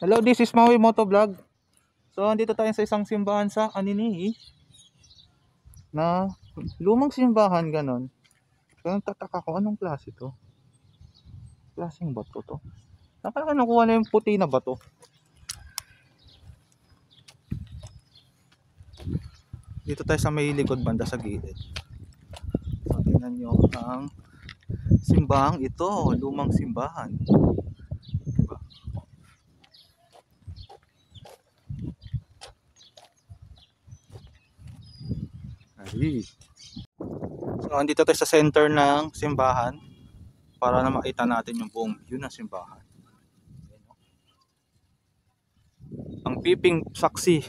Hello, this is Maui Motovlog. So, andito tayo sa isang simbahan sa Aninihi na lumang simbahan ganon. So, nagtataka ko anong klase to? Klaseng bato to? Nakaka nakuha na yung puti na bato. Dito tayo sa may likod banda sa gilid. So, tingnan nyo ang simbahang ito, lumang simbahan. Diba? Ay. So, andito tayo sa center ng simbahan para na makita natin yung buong view ng simbahan. Ang piping saksi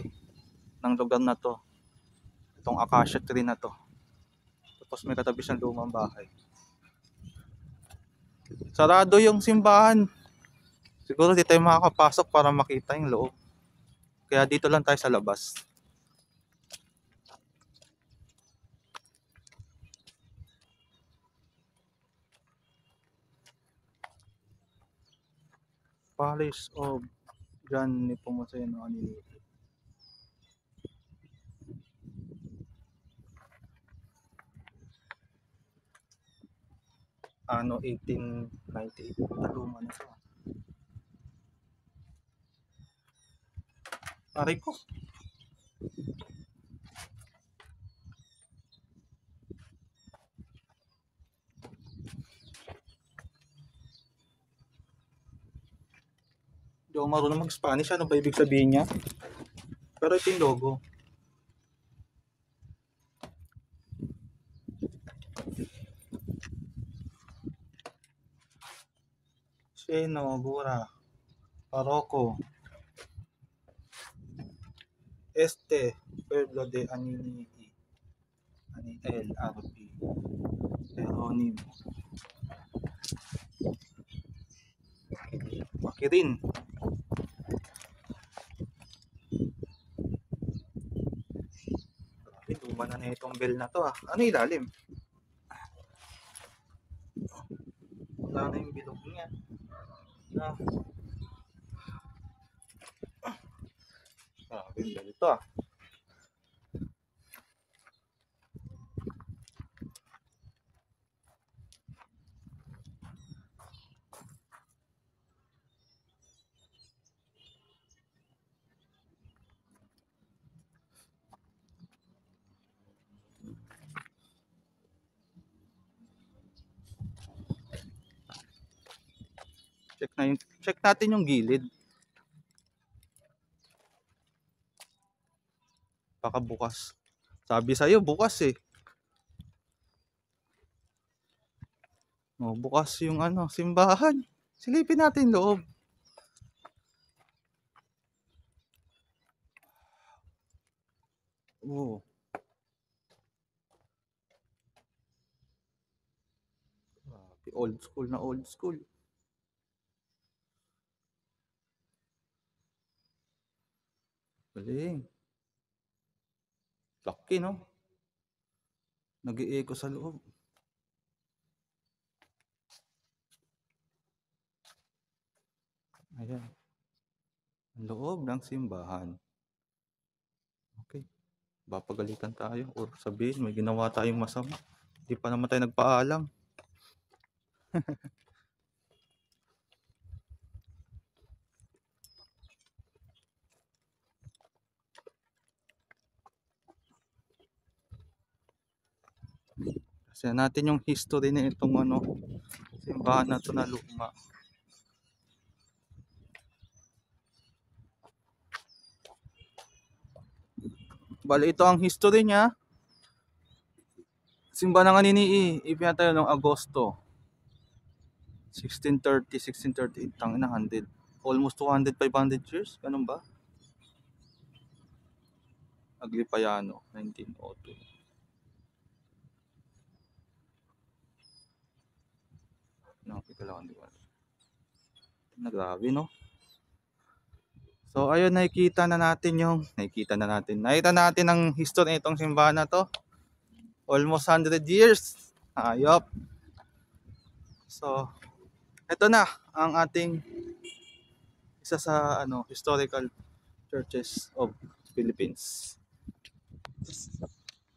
ng lugar na to, itong acacia tree na to. Tapos may katabi siyang lumang bahay. Sarado yung simbahan. Siguro di tayo makakapasok para makita yung loob. Kaya dito lang tayo sa labas. Palace of John Nepomuceno Aninihi. Ano 1898 taluma na ito. Aray ko. Hindi ako marunong mag-Spanish. Ano ba ibig sabihin niya? Pero ito yung logo. Seno, Gura, Parroco, Este, Pueblo de Aninihi, El Arpi, Jeronimo, Makirin. Luma na itong bell na to ah. Ano ilalim? Wala na yung bilog niya. Grabe yung bell ito ah. Check natin yung gilid. Baka bukas. Sabi sa'yo bukas eh. Oh, bukas yung ano, simbahan. Silipin natin loob. Oh. Old school na old school. Galing. Laki no? Nag-i-echo sa loob. Ayan. Ang loob ng simbahan. Okay. Papagalitan tayo or sabihin may ginawa tayong masama. Hindi pa naman tayo nagpaalam. Kasi natin yung history na itong ano, simbahan na ito na luma. Bali ito ang history niya. Simbahan ng Aninihi, ipinatayo noong Agosto 1630, 1638. Tangina, 100. Almost 200, 500 years. Ganun ba? Aglipayano, 1902. Nakita lang, di ba? Grabe, no? So, ayun, nakita natin ang history nitong simbahan na to. Almost 100 years. Ayop. So, ito na ang ating isa sa historical churches of Philippines.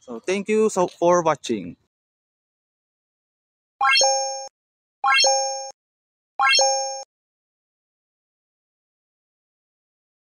So thank you for watching.